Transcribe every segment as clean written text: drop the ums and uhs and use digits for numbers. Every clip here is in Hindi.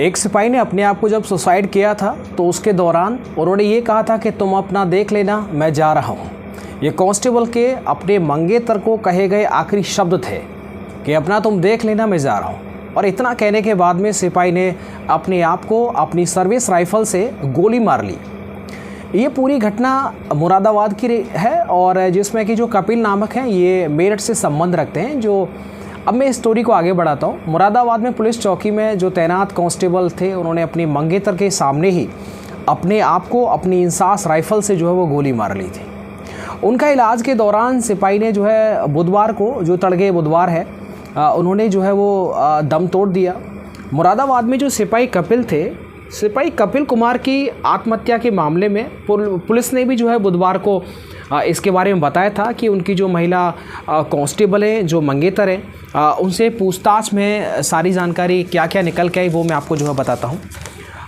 एक सिपाही ने अपने आप को जब सुसाइड किया था तो उसके दौरान उन्होंने ये कहा था कि तुम अपना देख लेना, मैं जा रहा हूँ। ये कांस्टेबल के अपने मंगेतर को कहे गए आखिरी शब्द थे कि अपना तुम देख लेना, मैं जा रहा हूँ। और इतना कहने के बाद में सिपाही ने अपने आप को अपनी सर्विस राइफल से गोली मार ली। ये पूरी घटना मुरादाबाद की है और जिसमें कि जो कपिल नामक हैं ये मेरठ से संबंध रखते हैं। जो अब मैं इस स्टोरी को आगे बढ़ाता हूँ। मुरादाबाद में पुलिस चौकी में जो तैनात कांस्टेबल थे उन्होंने अपनी मंगेतर के सामने ही अपने आप को अपनी इंसास राइफल से जो है वो गोली मार ली थी। उनका इलाज के दौरान सिपाही ने जो है बुधवार को, जो तड़के बुधवार है, उन्होंने जो है वो दम तोड़ दिया। मुरादाबाद में जो सिपाही कपिल थे, सिपाही कपिल कुमार की आत्महत्या के मामले में पुलिस ने भी जो है बुधवार को इसके बारे में बताया था कि उनकी जो महिला कांस्टेबल हैं, जो मंगेतर हैं, उनसे पूछताछ में सारी जानकारी क्या क्या निकल के आई वो मैं आपको जो है बताता हूँ।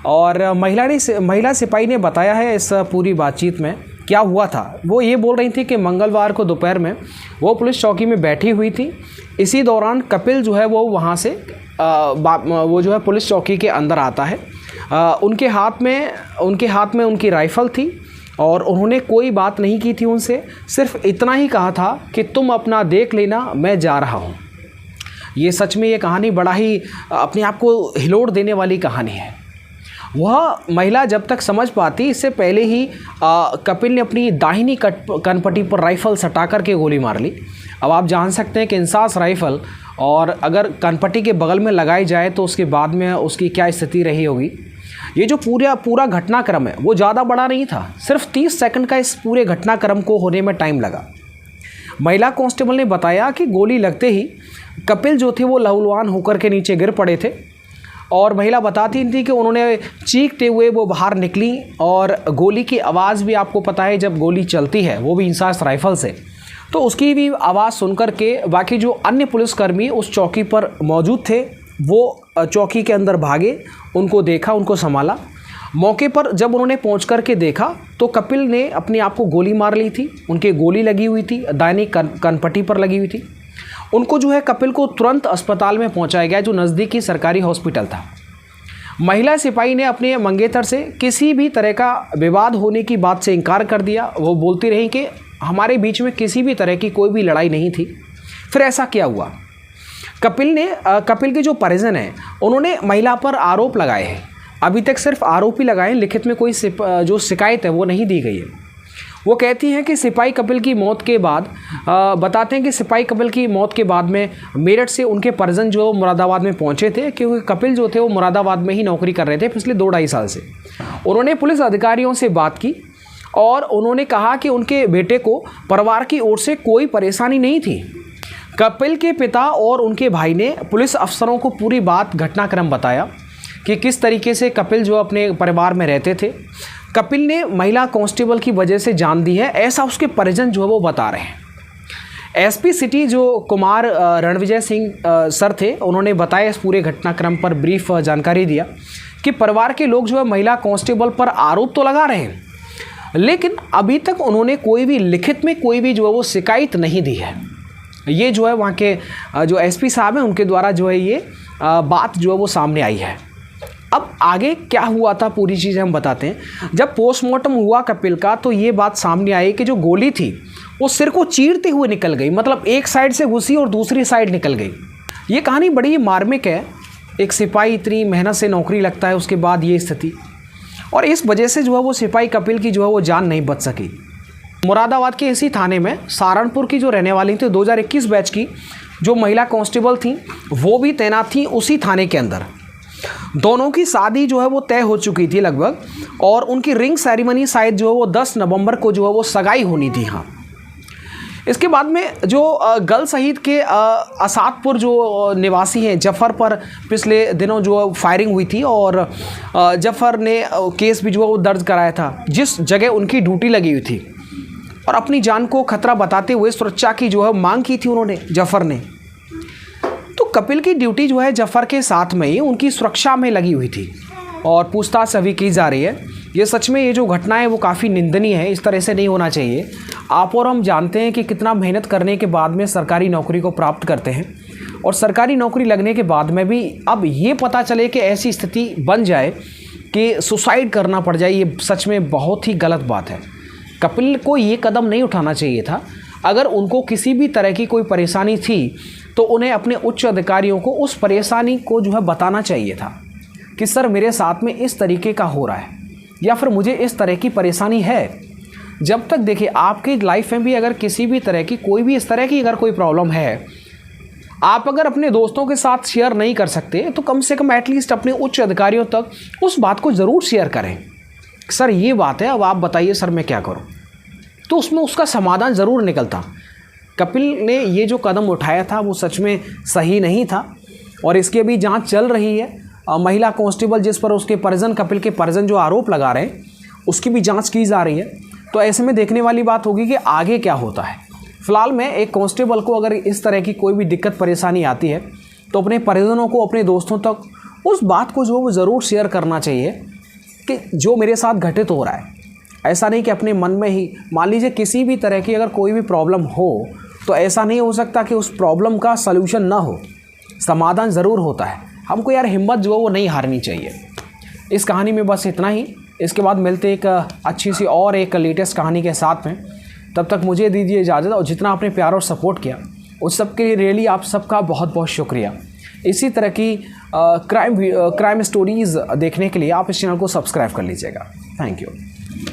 और महिला सिपाही ने बताया है इस पूरी बातचीत में क्या हुआ था। वो ये बोल रही थी कि मंगलवार को दोपहर में वो पुलिस चौकी में बैठी हुई थी। इसी दौरान कपिल जो है वो वहाँ से वो जो है पुलिस चौकी के अंदर आता है। उनके हाथ में उनकी राइफ़ल थी और उन्होंने कोई बात नहीं की थी उनसे, सिर्फ इतना ही कहा था कि तुम अपना देख लेना, मैं जा रहा हूँ। ये सच में ये कहानी बड़ा ही अपने आप को हिलोड़ देने वाली कहानी है। वह महिला जब तक समझ पाती इससे पहले ही कपिल ने अपनी दाहिनी कनपट्टी पर राइफ़ल सटा कर के गोली मार ली। अब आप जान सकते हैं कि इंसास राइफ़ल और अगर कनपट्टी के बगल में लगाई जाए तो उसके बाद में उसकी क्या स्थिति रही होगी। ये जो पूरा घटनाक्रम है वो ज़्यादा बड़ा नहीं था, सिर्फ 30 सेकंड का इस पूरे घटनाक्रम को होने में टाइम लगा। महिला कांस्टेबल ने बताया कि गोली लगते ही कपिल जो थे वो लहूलुहान होकर के नीचे गिर पड़े थे और महिला बताती थी कि उन्होंने चीखते हुए वो बाहर निकली और गोली की आवाज़ भी आपको पता है जब गोली चलती है वो भी इंसास राइफ़ल से, तो उसकी भी आवाज़ सुनकर के बाकी जो अन्य पुलिसकर्मी उस चौकी पर मौजूद थे वो चौकी के अंदर भागे, उनको देखा, उनको संभाला। मौके पर जब उन्होंने पहुंच कर के देखा तो कपिल ने अपने आप को गोली मार ली थी। उनके गोली लगी हुई थी, दाहिनी कनपट्टी पर लगी हुई थी। उनको जो है कपिल को तुरंत अस्पताल में पहुंचाया गया जो नज़दीकी सरकारी हॉस्पिटल था। महिला सिपाही ने अपने मंगेतर से किसी भी तरह का विवाद होने की बात से इनकार कर दिया। वो बोलती रही कि हमारे बीच में किसी भी तरह की कोई भी लड़ाई नहीं थी। फिर ऐसा क्या हुआ? कपिल के जो परिजन हैं उन्होंने महिला पर आरोप लगाए हैं। अभी तक सिर्फ आरोप ही लगाए हैं, लिखित में कोई जो शिकायत है वो नहीं दी गई है। वो कहती हैं कि सिपाही कपिल की मौत के बाद बताते हैं कि सिपाही कपिल की मौत के बाद में मेरठ से उनके परिजन जो मुरादाबाद में पहुंचे थे, क्योंकि कपिल जो थे वो मुरादाबाद में ही नौकरी कर रहे थे पिछले 2-2.5 साल से। उन्होंने पुलिस अधिकारियों से बात की और उन्होंने कहा कि उनके बेटे को परिवार की ओर से कोई परेशानी नहीं थी। कपिल के पिता और उनके भाई ने पुलिस अफसरों को पूरी बात, घटनाक्रम बताया कि किस तरीके से कपिल जो अपने परिवार में रहते थे। कपिल ने महिला कांस्टेबल की वजह से जान दी है, ऐसा उसके परिजन जो है वो बता रहे हैं। एसपी सिटी जो कुमार रणविजय सिंह सर थे, उन्होंने बताया इस पूरे घटनाक्रम पर ब्रीफ जानकारी दिया कि परिवार के लोग जो है महिला कांस्टेबल पर आरोप तो लगा रहे हैं, लेकिन अभी तक उन्होंने कोई भी लिखित में कोई भी जो है वो शिकायत नहीं दी है। ये जो है वहाँ के जो एसपी साहब हैं उनके द्वारा जो है ये बात जो है वो सामने आई है। अब आगे क्या हुआ था पूरी चीज़ें हम बताते हैं। जब पोस्टमार्टम हुआ कपिल का तो ये बात सामने आई कि जो गोली थी वो सिर को चीरते हुए निकल गई, मतलब एक साइड से घुसी और दूसरी साइड निकल गई। ये कहानी बड़ी ही मार्मिक है। एक सिपाही इतनी मेहनत से नौकरी लगता है, उसके बाद ये स्थिति, और इस वजह से जो है वो सिपाही कपिल की जो है वो जान नहीं बच सकी। मुरादाबाद के इसी थाने में सहारनपुर की जो रहने वाली थी 2021 बैच की जो महिला कांस्टेबल थी वो भी तैनात थी उसी थाने के अंदर। दोनों की शादी जो है वो तय हो चुकी थी लगभग, और उनकी रिंग सेरेमनी शायद जो है वो 10 नवंबर को जो है वो सगाई होनी थी। हाँ, इसके बाद में जो गल शहीद के असादपुर जो निवासी हैं जफ़र पर पिछले दिनों जो फायरिंग हुई थी और जफ़र ने केस भी जो है वो दर्ज कराया था जिस जगह उनकी ड्यूटी लगी हुई थी, और अपनी जान को खतरा बताते हुए सुरक्षा की जो है मांग की थी उन्होंने, जफ़र ने। तो कपिल की ड्यूटी जो है जफ़र के साथ में ही उनकी सुरक्षा में लगी हुई थी और पूछताछ अभी की जा रही है। ये सच में ये जो घटना है वो काफ़ी निंदनीय है, इस तरह से नहीं होना चाहिए। आप और हम जानते हैं कि कितना मेहनत करने के बाद में सरकारी नौकरी को प्राप्त करते हैं और सरकारी नौकरी लगने के बाद में भी अब ये पता चले कि ऐसी स्थिति बन जाए कि सुसाइड करना पड़ जाए, ये सच में बहुत ही गलत बात है। कपिल को ये कदम नहीं उठाना चाहिए था। अगर उनको किसी भी तरह की कोई परेशानी थी तो उन्हें अपने उच्च अधिकारियों को उस परेशानी को जो है बताना चाहिए था कि सर मेरे साथ में इस तरीके का हो रहा है या फिर मुझे इस तरह की परेशानी है। जब तक देखिए आपकी लाइफ में भी अगर किसी भी तरह की कोई भी इस तरह की अगर कोई प्रॉब्लम है, आप अगर अपने दोस्तों के साथ शेयर नहीं कर सकते तो कम से कम एटलीस्ट अपने उच्च अधिकारियों तक उस बात को ज़रूर शेयर करें। सर ये बात है, अब आप बताइए सर मैं क्या करूं, तो उसमें उसका समाधान ज़रूर निकलता। कपिल ने ये जो कदम उठाया था वो सच में सही नहीं था और इसकी अभी जांच चल रही है। महिला कांस्टेबल जिस पर उसके परिजन, कपिल के परिजन जो आरोप लगा रहे हैं, उसकी भी जांच की जा रही है। तो ऐसे में देखने वाली बात होगी कि आगे क्या होता है। फिलहाल में एक कांस्टेबल को अगर इस तरह की कोई भी दिक्कत परेशानी आती है तो अपने परिजनों को, अपने दोस्तों तक उस बात को जो वो ज़रूर शेयर करना चाहिए कि जो मेरे साथ घटित हो रहा है। ऐसा नहीं कि अपने मन में ही, मान लीजिए किसी भी तरह की अगर कोई भी प्रॉब्लम हो तो ऐसा नहीं हो सकता कि उस प्रॉब्लम का सल्यूशन ना हो, समाधान ज़रूर होता है। हमको यार हिम्मत जो है वो नहीं हारनी चाहिए। इस कहानी में बस इतना ही। इसके बाद मिलते एक अच्छी सी और एक लेटेस्ट कहानी के साथ में। तब तक मुझे दीजिए इजाज़त, और जितना आपने प्यार और सपोर्ट किया उस सब के लिए रियली आप सबका बहुत बहुत शुक्रिया। इसी तरह की क्राइम स्टोरीज़ देखने के लिए आप इस चैनल को सब्सक्राइब कर लीजिएगा। Thank you.